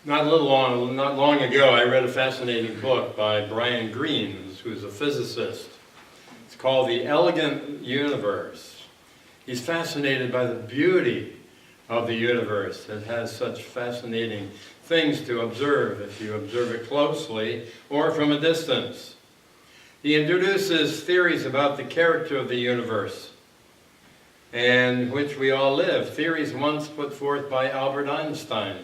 Not long ago, I read a fascinating book by Brian Greene, who's a physicist. It's called The Elegant Universe. He's fascinated by the beauty of the universe. It has such fascinating things to observe if you observe it closely or from a distance. He introduces theories about the character of the universe in which we all live, theories once put forth by Albert Einstein,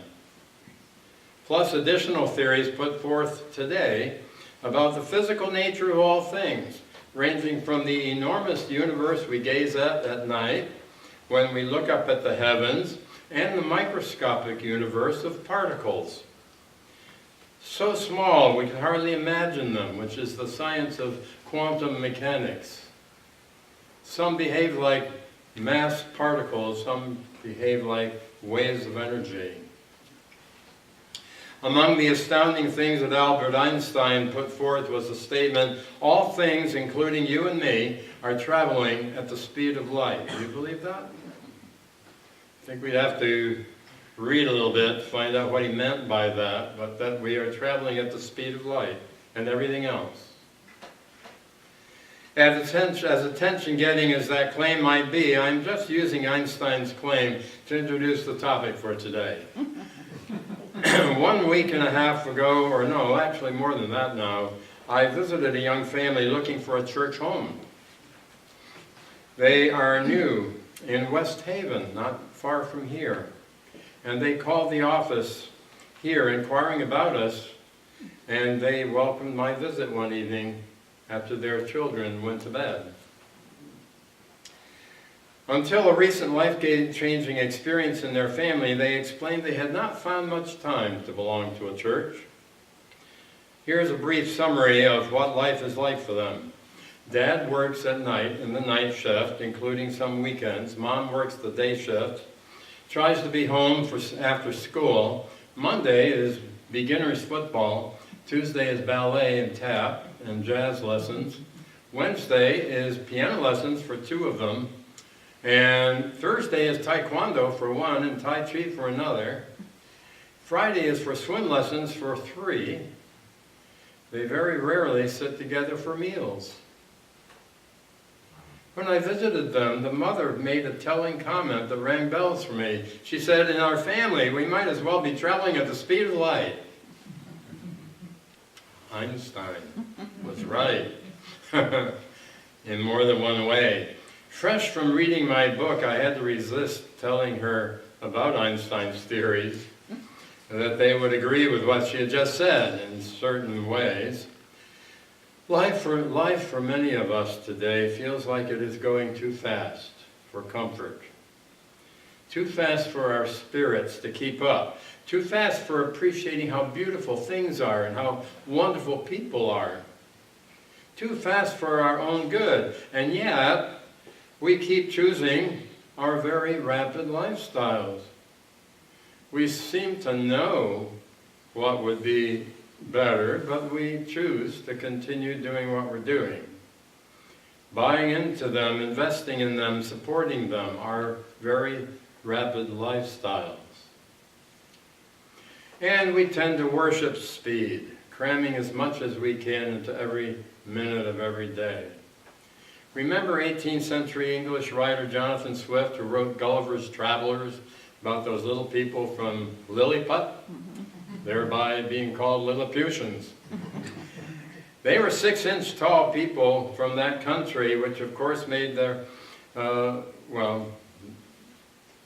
plus additional theories put forth today about the physical nature of all things, ranging from the enormous universe we gaze at night when we look up at the heavens, and the microscopic universe of particles. So small we can hardly imagine them, which is the science of quantum mechanics. Some behave like mass particles, some behave like waves of energy. Among the astounding things that Albert Einstein put forth was the statement, all things, including you and me, are traveling at the speed of light. Do you believe that? I think we'd have to read a little bit to find out what he meant by that, but that we are traveling at the speed of light and everything else. As attention-getting as that claim might be, I'm just using Einstein's claim to introduce the topic for today. 1 week and a half ago, or no, actually more than that now, I visited a young family looking for a church home. They are new in West Haven, not far from here. And they called the office here inquiring about us, and they welcomed my visit one evening after their children went to bed. Until a recent life-changing experience in their family, they explained they had not found much time to belong to a church. Here's a brief summary of what life is like for them. Dad works at night in the night shift, including some weekends. Mom works the day shift, tries to be home after school. Monday is beginners football. Tuesday is ballet and tap and jazz lessons. Wednesday is piano lessons for 2 of them. And Thursday is taekwondo for 1 and tai chi for another. Friday is for swim lessons for 3. They very rarely sit together for meals. When I visited them, the mother made a telling comment that rang bells for me. She said, in our family, we might as well be traveling at the speed of light. Einstein was right in more than one way. Fresh from reading my book, I had to resist telling her about Einstein's theories, that they would agree with what she had just said in certain ways. Life for many of us today feels like it is going too fast for comfort. Too fast for our spirits to keep up. Too fast for appreciating how beautiful things are and how wonderful people are. Too fast for our own good. And yet, we keep choosing our very rapid lifestyles. We seem to know what would be better, but we choose to continue doing what we're doing. Buying into them, investing in them, supporting them, our very rapid lifestyles. And we tend to worship speed, cramming as much as we can into every minute of every day. Remember 18th century English writer Jonathan Swift, who wrote Gulliver's Travellers, about those little people from Lilliput, thereby being called Lilliputians. They were 6-inch tall people from that country, which of course made their, well,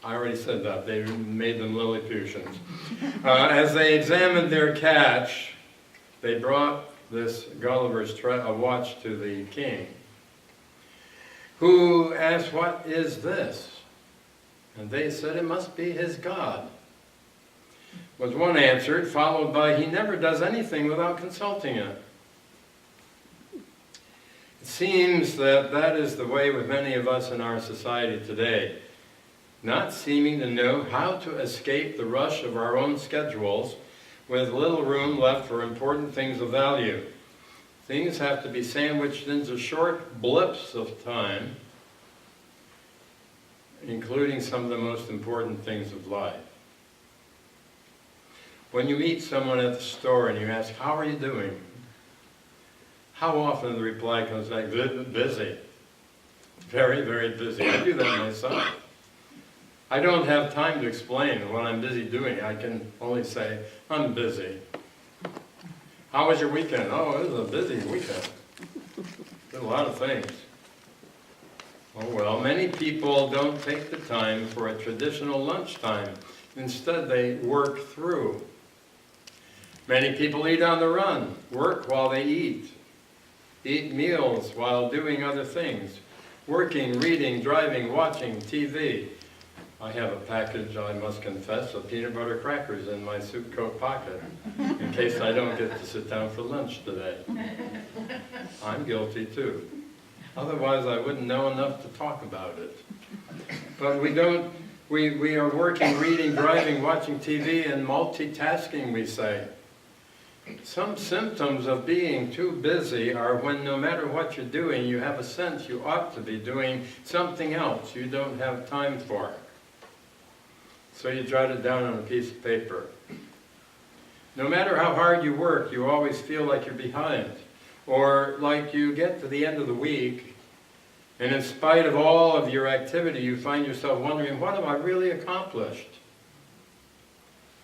I already said that, they made them Lilliputians. As they examined their catch, they brought this Gulliver's watch to the king, who asked, "What is this?" And they said, "It must be his god," was one answered, followed by, "He never does anything without consulting it." It seems that that is the way with many of us in our society today, not seeming to know how to escape the rush of our own schedules with little room left for important things of value. Things have to be sandwiched into short blips of time, including some of the most important things of life. When you meet someone at the store and you ask, how are you doing? How often the reply comes back, busy. Very, very busy. I do that myself. I don't have time to explain what I'm busy doing. I can only say, I'm busy. How was your weekend? Oh, it was a busy weekend. Did a lot of things. Oh well, many people don't take the time for a traditional lunchtime. Instead, they work through. Many people eat on the run, work while they eat meals while doing other things, working, reading, driving, watching TV. I have a package, I must confess, of peanut butter crackers in my suit coat pocket in case I don't get to sit down for lunch today. I'm guilty too. Otherwise I wouldn't know enough to talk about it. But we are working, reading, driving, watching TV, and multitasking, we say. Some symptoms of being too busy are when no matter what you're doing, you have a sense you ought to be doing something else you don't have time for. So you jot it down on a piece of paper. No matter how hard you work, you always feel like you're behind. Or like you get to the end of the week, and in spite of all of your activity, you find yourself wondering, what have I really accomplished?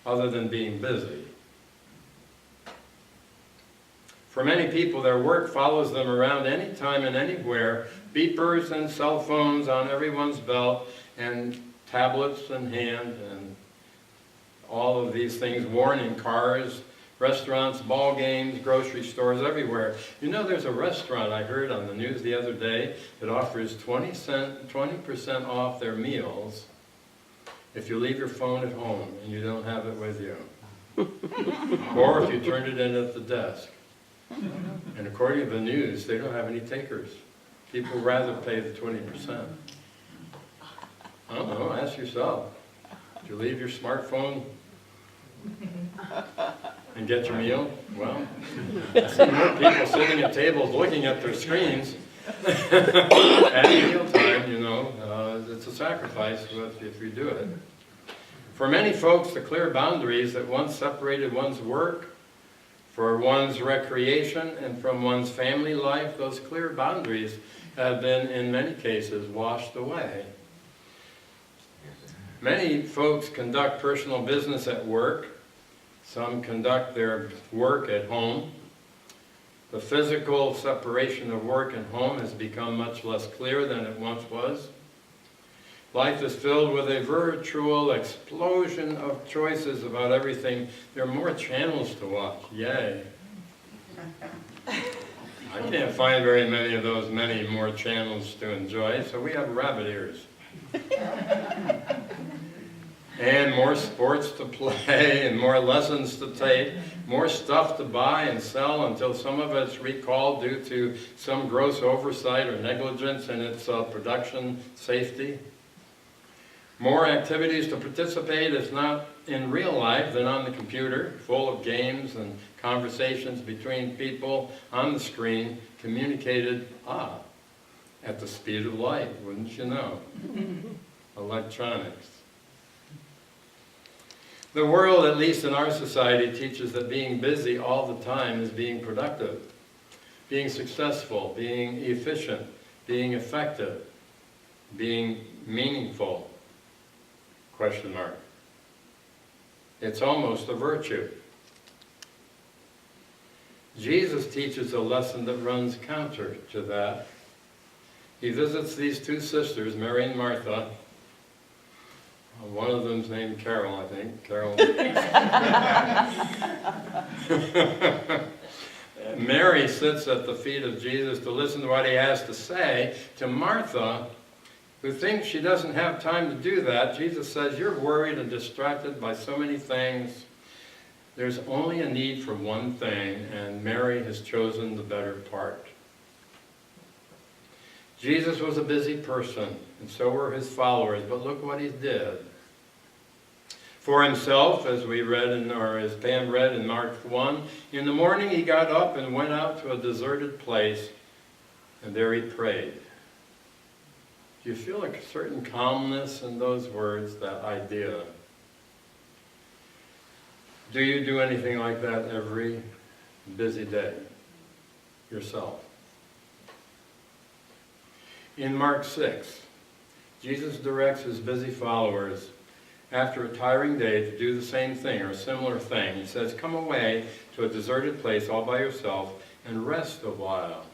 Other than being busy. For many people, their work follows them around anytime and anywhere. Beepers and cell phones on everyone's belt, and tablets in hand, and all of these things worn in cars, restaurants, ball games, grocery stores, everywhere. You know, there's a restaurant I heard on the news the other day that offers 20% off their meals if you leave your phone at home and you don't have it with you. Or if you turn it in at the desk. And according to the news, they don't have any takers. People rather pay the 20%. I don't know, ask yourself. Did you leave your smartphone and get your meal? Well, I see more people sitting at tables looking at their screens at mealtime, you know. It's a sacrifice if you do it. For many folks, the clear boundaries that once separated one's work for one's recreation and from one's family life, those clear boundaries have been, in many cases, washed away. Many folks conduct personal business at work. Some conduct their work at home. The physical separation of work and home has become much less clear than it once was. Life is filled with a virtual explosion of choices about everything. There are more channels to watch. Yay. I can't find very many of those many more channels to enjoy, so we have rabbit ears. And more sports to play, and more lessons to take, more stuff to buy and sell until some of it's recalled due to some gross oversight or negligence in its production safety. More activities to participate, if not in real life, than on the computer, full of games and conversations between people on the screen, communicated, at the speed of light, wouldn't you know? Electronics. The world, at least in our society, teaches that being busy all the time is being productive, being successful, being efficient, being effective, being meaningful. Question mark. It's almost a virtue. Jesus teaches a lesson that runs counter to that. He visits these two sisters, Mary and Martha. One of them's named Carol, I think. Carol. Mary sits at the feet of Jesus to listen to what he has to say. To Martha, who thinks she doesn't have time to do that, Jesus says, you're worried and distracted by so many things. There's only a need for one thing, and Mary has chosen the better part. Jesus was a busy person, and so were his followers, but look what he did. For himself, as we read, as Pam read in Mark 1, in the morning he got up and went out to a deserted place, and there he prayed. Do you feel a certain calmness in those words, that idea? Do you do anything like that every busy day yourself? In Mark 6, Jesus directs his busy followers after a tiring day to do the same thing or a similar thing. He says, come away to a deserted place all by yourself and rest a while.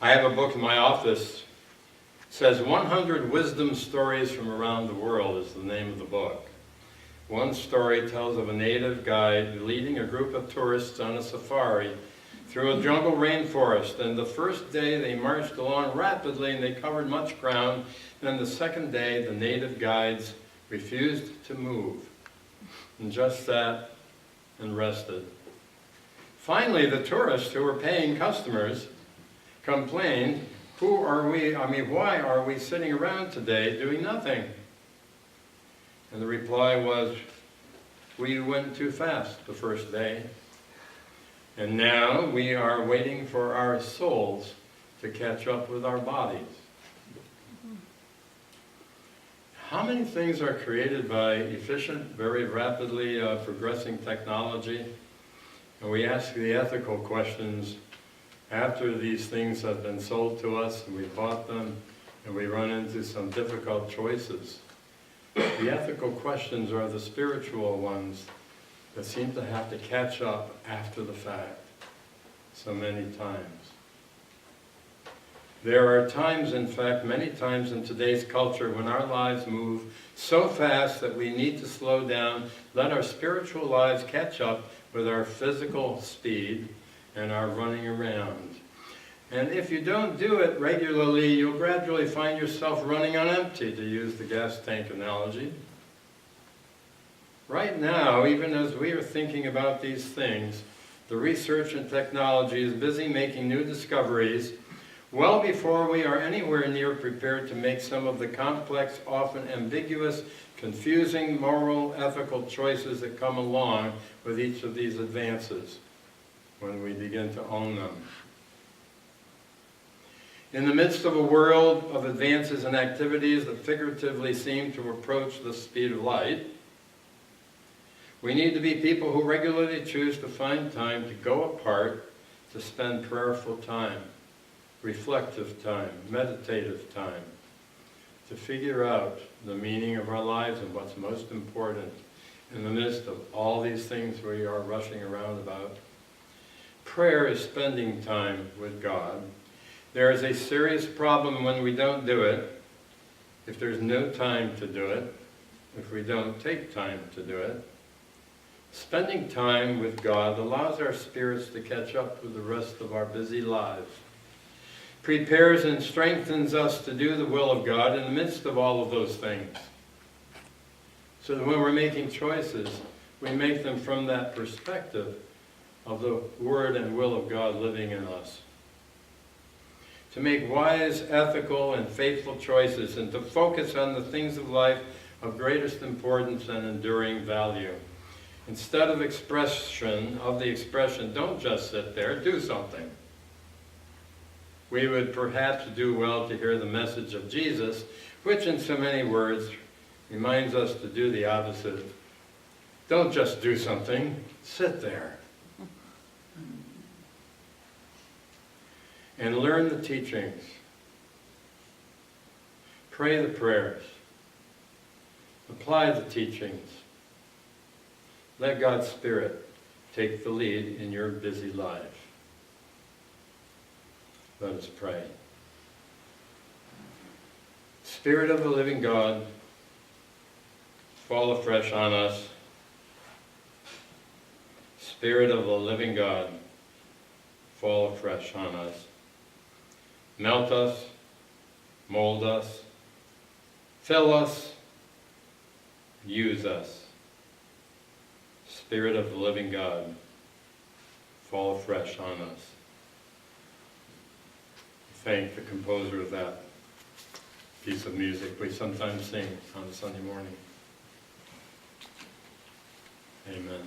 I have a book in my office. It says 100 Wisdom Stories from Around the World is the name of the book. One story tells of a native guide leading a group of tourists on a safari through a jungle rainforest. And the first day they marched along rapidly and they covered much ground. Then the second day the native guides refused to move and just sat and rested. Finally, the tourists, who were paying customers, complained, why are we sitting around today doing nothing? And the reply was, we went too fast the first day, and now we are waiting for our souls to catch up with our bodies. How many things are created by efficient, very rapidly progressing technology? And we ask the ethical questions after these things have been sold to us and we bought them and we run into some difficult choices. The ethical questions are the spiritual ones that seem to have to catch up after the fact so many times. There are times, in fact, many times in today's culture when our lives move so fast that we need to slow down, let our spiritual lives catch up with our physical speed and our running around. And if you don't do it regularly, you'll gradually find yourself running on empty, to use the gas tank analogy. Right now, even as we are thinking about these things, the research and technology is busy making new discoveries well before we are anywhere near prepared to make some of the complex, often ambiguous, confusing, moral, ethical choices that come along with each of these advances when we begin to own them. In the midst of a world of advances and activities that figuratively seem to approach the speed of light, we need to be people who regularly choose to find time to go apart, to spend prayerful time, reflective time, meditative time, to figure out the meaning of our lives and what's most important in the midst of all these things we are rushing around about. Prayer is spending time with God. There is a serious problem when we don't do it, if there's no time to do it, if we don't take time to do it. Spending time with God allows our spirits to catch up with the rest of our busy lives, prepares and strengthens us to do the will of God in the midst of all of those things. So that when we're making choices, we make them from that perspective of the Word and will of God living in us. To make wise, ethical, and faithful choices, and to focus on the things of life of greatest importance and enduring value. Instead of the expression, don't just sit there, do something. We would perhaps do well to hear the message of Jesus, which in so many words reminds us to do the opposite. Don't just do something, sit there. And learn the teachings. Pray the prayers. Apply the teachings. Let God's Spirit take the lead in your busy life. Let us pray. Spirit of the living God, fall afresh on us. Spirit of the living God, fall afresh on us. Melt us, mold us, fill us, use us. Spirit of the living God, fall afresh on us. Thank the composer of that piece of music we sometimes sing on a Sunday morning. Amen.